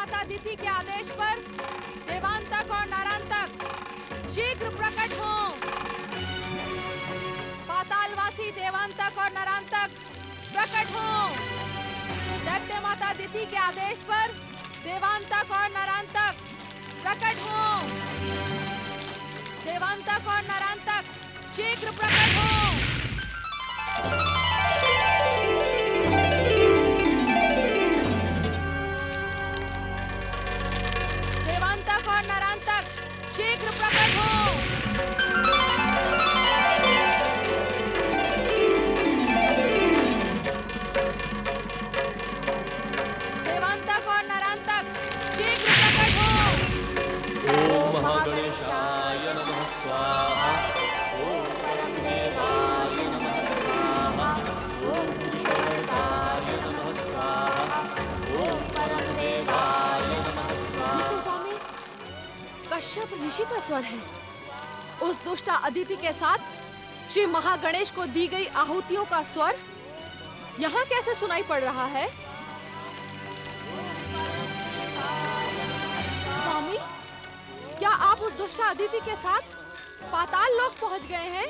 माता अदिति के आदेश पर देवांतक और नारांतक शीघ्र प्रकट हो। पातालवासी देवांतक और नारांतक प्रकट हो। दैत्य माता अदिति के आदेश पर देवांतक और नारांतक प्रकट हो। देवांतक और नारांतक शीघ्र प्रकट हो। देवांतक और नारांतक शीघ्र प्रकट हो। देवांतक और नारांतक शीघ्र प्रकट हो। ओम महागणेशाय नमः स्वाहा। ओम परमदेवाय नमः स्वाहा। ओम ईश्वराय नमः स्वाहा। ओम परमदेवाय नमः स्वाहा। ये तो स्वामी कश्यप ऋषि का स्वर है। उस दुष्टा अदिति के साथ श्री महागणेश को दी गई आहुतियों का स्वर यहाँ कैसे सुनाई पड़ रहा है? स्वामी, क्या आप उस दुष्टा अदिति के साथ पाताल लोक पहुँच गए हैं?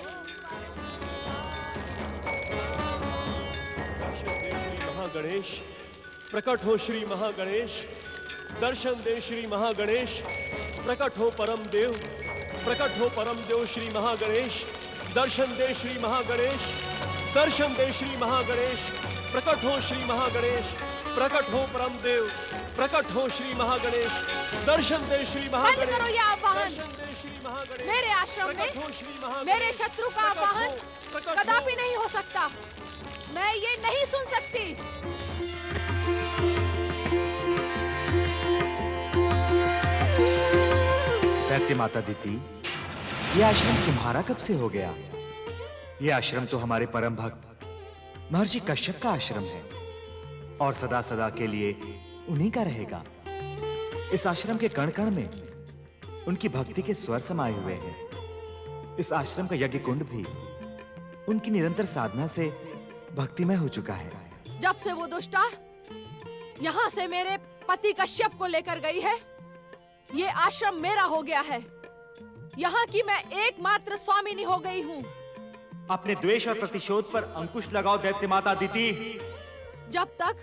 श्री महागणेश, प्रकट हो श्री महागणेश। दर्शन दे श्री महागणेश। प्रकट हो परम देव। प्रकट हो परम देव श्री महागणेश। दर्शन दे श्री महागणेश। दर्शन दे श्री महागणेश। प्रकट हो श्री महागणेश। प्रकट हो परम देव। प्रकट हो श्री महागणेश। दर्शन दे श्री बंद महागणेश। करो ये आवाहन। दर्शन दे श्री महागणेश। मेरे आश्रम प्रकट हो में श्री महागणेश। मेरे शत्रु का प्रकट हो, आवाहन प्रकट हो। कदापि नहीं हो सकता। मैं ये नहीं सुन सकती। दैत्य माता अदिति, ये आश्रम तुम्हारा कब से हो गया? ये आश्रम तो हमारे परम भक्त महर्षि कश्यप का आश्रम है और सदा सदा के लिए उन्हीं का रहेगा। इस आश्रम के कण कण में उनकी भक्ति के स्वर समाये हुए हैं। इस आश्रम का यज्ञ कुंड भी उनकी निरंतर साधना से भक्तिमय हो चुका है। जब से वो दुष्टा यहाँ से मेरे पति कश्यप को लेकर गई है, ये आश्रम मेरा हो गया है। यहाँ की मैं एकमात्र स्वामिनी हो गई हूँ। अपने द्वेष और प्रतिशोध पर अंकुश लगाओ दैत्य माता अदिति। जब तक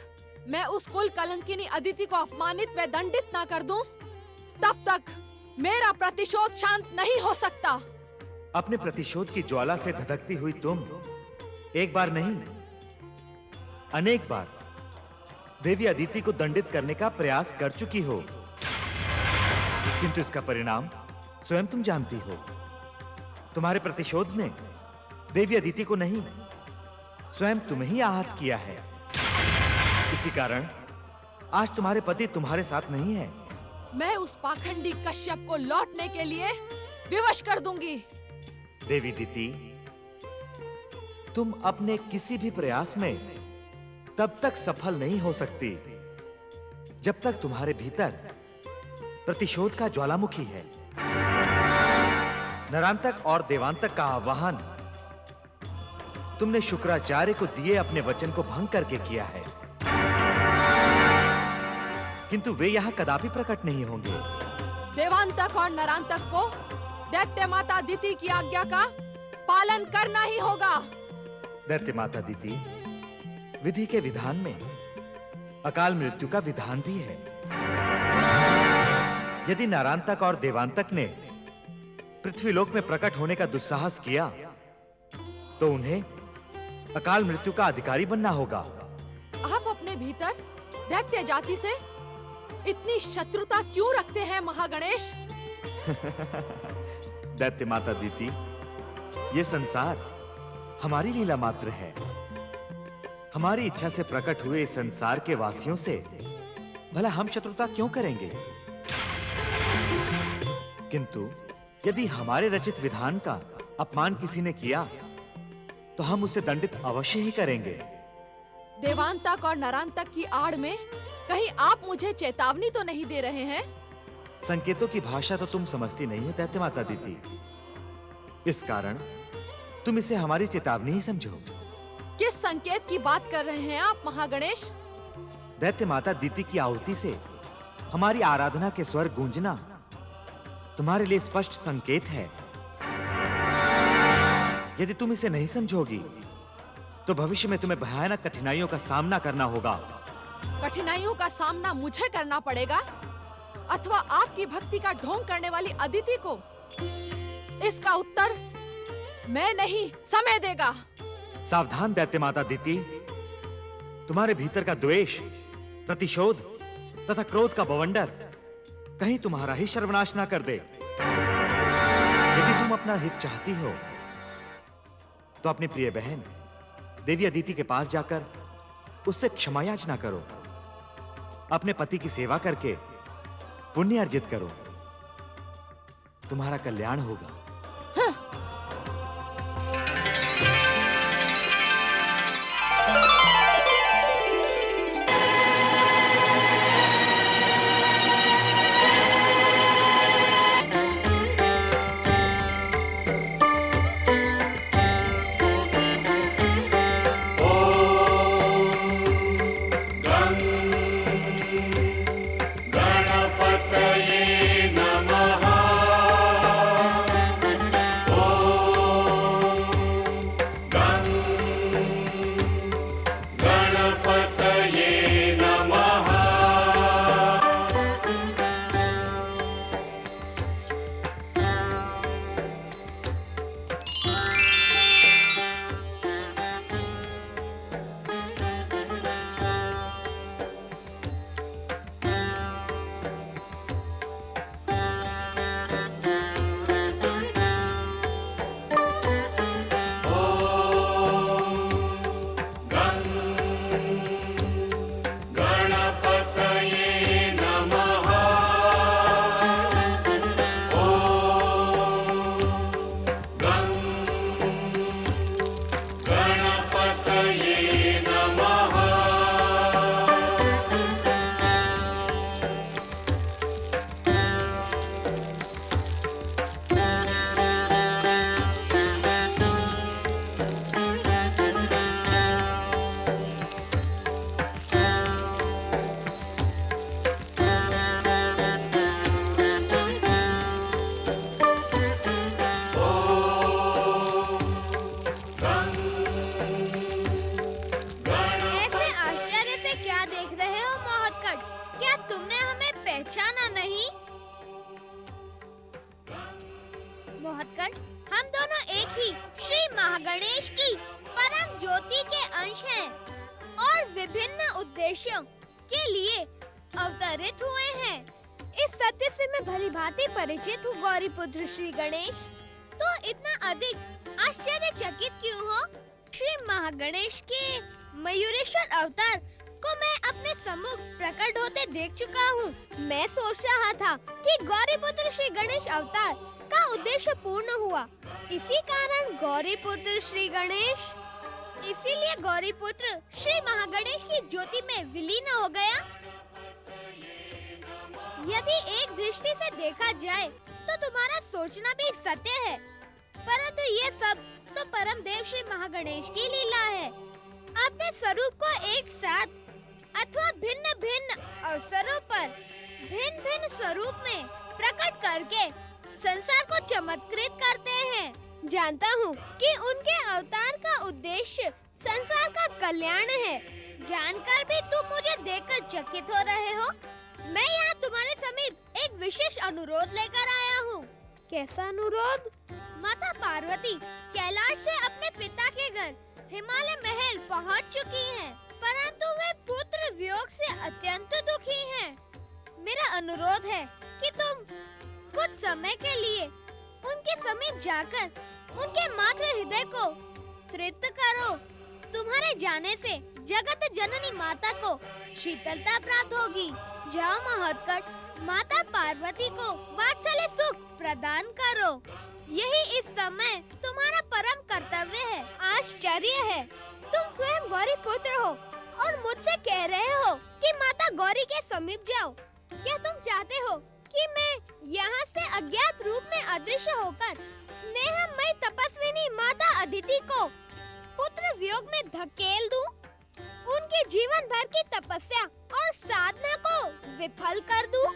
मैं उस कुल कलंकिनी अदिति को अपमानित व दंडित ना कर दूं, तब तक मेरा प्रतिशोध शांत नहीं हो सकता। अपने प्रतिशोध की ज्वाला से धधकती हुई तुम एक बार नहीं, अनेक बार देवी अदिति को दंडित करने का प्रयास कर चुकी हो, किंतु इसका परिणाम स्वयं तुम जानती हो। तुम्हारे प्रतिशोध ने देवी अदिति को नहीं, स्वयं तुम्हें ही आहत किया है। इसी कारण आज तुम्हारे पति तुम्हारे साथ नहीं है। मैं उस पाखंडी कश्यप को लौटने के लिए विवश कर दूंगी। देवी अदिति, तुम अपने किसी भी प्रयास में तब तक सफल नहीं हो सकती जब तक तुम्हारे भीतर प्रतिशोध का ज्वालामुखी है। नरांतक और देवांतक का आह्वान तुमने शुक्राचार्य को दिए अपने वचन को भंग करके किया है, किंतु वे यहां कदापि प्रकट नहीं होंगे। देवांतक और नरांतक को दैत्य माता अदिति की आज्ञा का पालन करना ही होगा। दैत्य माता अदिति, विधि के विधान में अकाल मृत्यु का विधान भी है। यदि नारांतक और देवांतक ने पृथ्वीलोक में प्रकट होने का दुस्साहस किया, तो उन्हें अकाल मृत्यु का अधिकारी बनना होगा। आप अपने भीतर दैत्य जाति से इतनी शत्रुता क्यों रखते हैं महागणेश? दैत्य माता अदिति, ये संसार हमारी लीला मात्र है। हमारी इच्छा से प्रकट हुए इस संसार के वासियों से भला हम शत्रुता क्यों करेंगे? किंतु यदि हमारे रचित विधान का अपमान किसी ने किया, तो हम उसे दंडित अवश्य ही करेंगे। देवांतक और नरांतक की आड़ में कहीं आप मुझे चेतावनी तो नहीं दे रहे हैं? संकेतों की भाषा तो तुम समझती नहीं हो दैत्य माता अदिति। इस कारण तुम इसे हमारी चेतावनी ही समझो। किस संकेत की बात कर रहे हैं आप महागणेश? दैत्य माता अदिति की आहुति से हमारी आराधना के स्वर गूंजना तुम्हारे लिए स्पष्ट संकेत है। यदि तुम इसे नहीं समझोगी तो भविष्य में तुम्हें भयानक कठिनाइयों का सामना करना होगा। कठिनाइयों का सामना मुझे करना पड़ेगा अथवा आपकी भक्ति का ढोंग करने वाली अदिति को? इसका उत्तर मैं नहीं, समय देगा। सावधान दैत्य माता अदिति, तुम्हारे भीतर का द्वेष, प्रतिशोध तथा क्रोध का बवंडर कहीं तुम्हारा ही सर्वनाश ना कर दे। यदि तुम अपना हित चाहती हो तो अपनी प्रिय बहन देवी अदिति के पास जाकर उससे क्षमा याचना करो। अपने पति की सेवा करके पुण्य अर्जित करो, तुम्हारा कल्याण होगा। मोहतकट, हम दोनों एक ही श्री महागणेश की परम ज्योति के अंश हैं और विभिन्न उद्देश्यों के लिए अवतरित हुए हैं। इस सत्य से मैं भली भांति परिचित हूँ गौरी पुत्र श्री गणेश। तो इतना अधिक आश्चर्यचकित क्यों हो? श्री महागणेश के मयूरेश्वर अवतार को मैं अपने सम्मुख प्रकट होते देख चुका हूँ। मैं सोच रहा था कि गौरी पुत्र श्री गणेश अवतार का उद्देश्य पूर्ण हुआ, इसी कारण गौरी पुत्र श्री गणेश, इसीलिए गौरी पुत्र श्री महागणेश की ज्योति में विलीन हो गया। यदि एक दृष्टि से देखा जाए तो तुम्हारा सोचना भी सत्य है, परंतु ये सब तो परम देव श्री महागणेश की लीला है। अपने स्वरूप को एक साथ अथवा भिन्न भिन्न अवसरों पर भिन्न भिन्न स्वरूप में प्रकट करके संसार को चमत्कृत करते हैं। जानता हूँ कि उनके अवतार का उद्देश्य संसार का कल्याण है। जानकर भी तुम मुझे देखकर चकित हो रहे हो। मैं यहाँ तुम्हारे समीप एक विशेष अनुरोध लेकर आया हूँ। कैसा अनुरोध? माता पार्वती कैलाश से अपने पिता के घर हिमालय महल पहुँच चुकी हैं, परंतु वे पुत्र वियोग से अत्यंत दुखी हैं। मेरा अनुरोध है कि तुम कुछ समय के लिए उनके समीप जाकर उनके मातृ हृदय को तृप्त करो। तुम्हारे जाने से जगत जननी माता को शीतलता प्राप्त होगी। जाओ महत्कट, माता पार्वती को वात्सल्य सुख प्रदान करो। यही इस समय तुम्हारा परम कर्तव्य है। आश्चर्य है, तुम स्वयं गौरी पुत्र हो और मुझसे कह रहे हो कि माता गौरी के समीप जाओ। क्या तुम चाहते हो कि मैं यहाँ से अज्ञात रूप में अदृश्य होकर स्नेहमयी तपस्विनी माता अदिति को पुत्र वियोग में धकेल दूं? उनके जीवन भर की तपस्या और साधना को विफल कर दूं?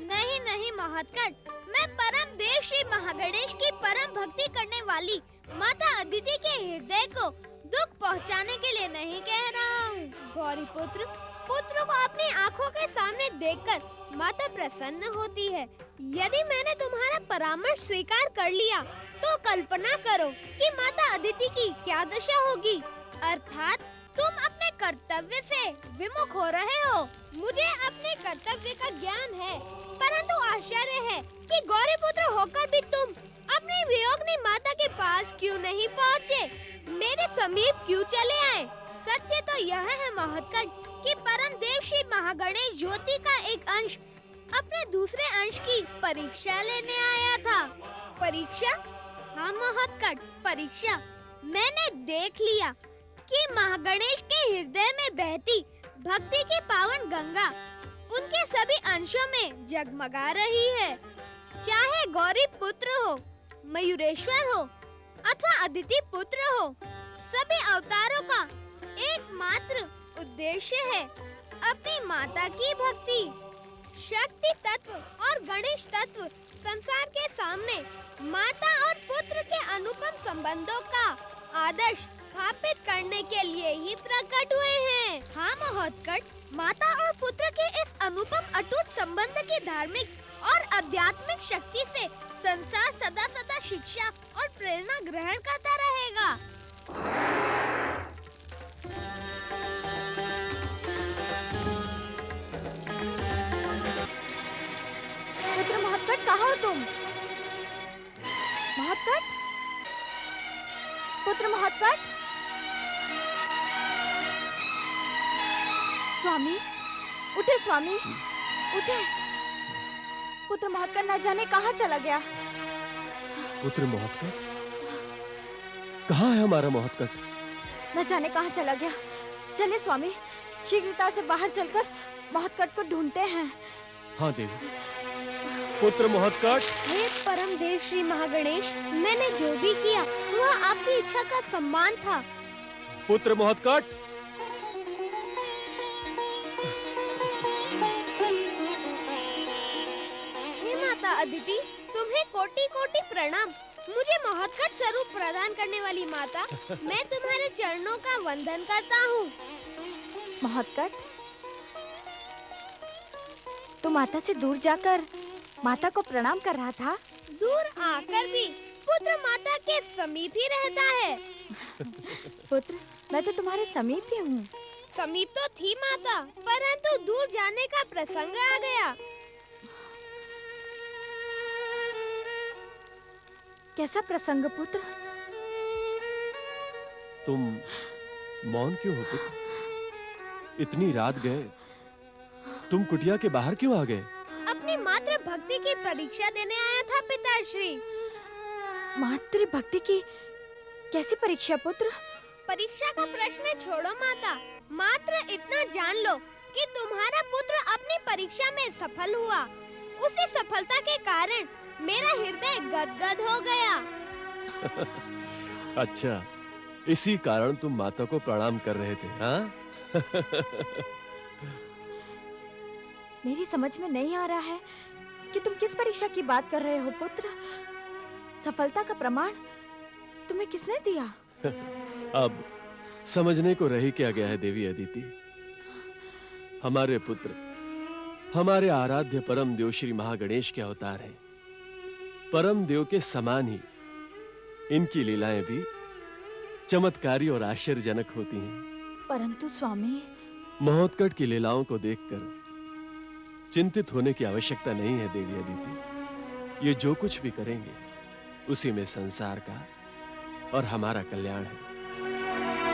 नहीं नहीं महत्कट, मैं परम देव श्री महागणेश की परम भक्ति करने वाली माता अदिति के हृदय को दुख पहुंचाने के लिए नहीं कह रहा हूँ। गौरी पुत्र को अपनी आँखों के सामने देखकर माता प्रसन्न होती है। यदि मैंने तुम्हारा परामर्श स्वीकार कर लिया तो कल्पना करो कि माता अदिति की क्या दशा होगी। अर्थात तुम अपने कर्तव्य से विमुख हो रहे हो। मुझे अपने कर्तव्य का ज्ञान है, परंतु आश्चर्य है कि गौरी पुत्र होकर भी तुम अपनी वियोगिनी माता के पास क्यों नहीं पहुँचे, मेरे समीप क्यों चले आए। सत्य तो यह है महत्कट कि परम देव श्री महागणेश ज्योति का एक अंश अपने दूसरे अंश की परीक्षा लेने आया था। परीक्षा? हाँ महत्कट, परीक्षा। मैंने देख लिया कि महागणेश के हृदय में बहती भक्ति की पावन गंगा उनके सभी अंशों में जगमगा रही है। चाहे गौरी पुत्र हो, मयूरेश्वर हो अथवा अदिति पुत्र हो, सभी अवतारों का एकमात्र उद्देश्य है अपनी माता की भक्ति। शक्ति तत्व और गणेश तत्व संसार के सामने माता और पुत्र के अनुपम संबंधों का आदर्श स्थापित करने के लिए ही प्रकट हुए हैं। हाँ महोत्कट, माता और पुत्र के इस अनुपम अटूट संबंध की धार्मिक और आध्यात्मिक शक्ति से संसार सदा सदा शिक्षा और प्रेरणा ग्रहण करता रहेगा। पुत्र महत्कट, कहाँ हो तुम? महत्कट, पुत्र महत्कट। स्वामी, उठे स्वामी, उठे। पुत्र महत्कट न जाने कहाँ चला गया। पुत्र महत्कट, कहाँ है हमारा महत्कट? न जाने कहाँ चला गया। चलिए स्वामी, शीघ्रता से बाहर चलकर महत्कट को ढूंढते हैं। हाँ देवी। पुत्र महत्कट। हे परम देव श्री महागणेश, मैंने जो भी किया वह आपकी इच्छा का सम्मान था। पुत्र महत्कट। हे माता अदिति, तुम्हें कोटि कोटि प्रणाम। मुझे महत्कट स्वरूप प्रदान करने वाली माता, मैं तुम्हारे चरणों का वंदन करता हूँ। महत्कट, तू माता से दूर जाकर माता को प्रणाम कर रहा था। दूर आकर भी पुत्र माता के समीप ही रहता है। पुत्र, मैं तो तुम्हारे समीप ही हूँ। समीप तो थी माता, परंतु दूर जाने का प्रसंग आ गया। कैसा प्रसंग पुत्र? तुम मौन क्यों हो पुत्र? इतनी रात गए, तुम कुटिया के बाहर क्यों आ गए? अपनी मातृ भक्ति की परीक्षा देने आया था पिताश्री। मातृ भक्ति की कैसी परीक्षा पुत्र? परीक्षा का प्रश्न छोड़ो माता, मात्र इतना जान लो कि तुम्हारा पुत्र अपनी परीक्षा में सफल हुआ। उसी सफलता के कारण मेरा हृदय गदगद हो गया। अच्छा, इसी कारण तुम माता को प्रणाम कर रहे थे, हाँ? मेरी समझ में नहीं आ रहा है कि तुम किस परीक्षा की बात कर रहे हो पुत्र। सफलता का प्रमाण तुम्हें किसने दिया? अब समझने को रही क्या गया है देवी अदिति। हमारे पुत्र हमारे आराध्य परम देव श्री महागणेश के अवतार हैं। परम देव के समान ही इनकी लीलाएं भी चमत्कारी और आश्चर्यजनक होती हैं। परंतु स्वामी, महोत्कट की लीलाओं को देखकर चिंतित होने की आवश्यकता नहीं है देवी अदिति। ये जो कुछ भी करेंगे उसी में संसार का और हमारा कल्याण है।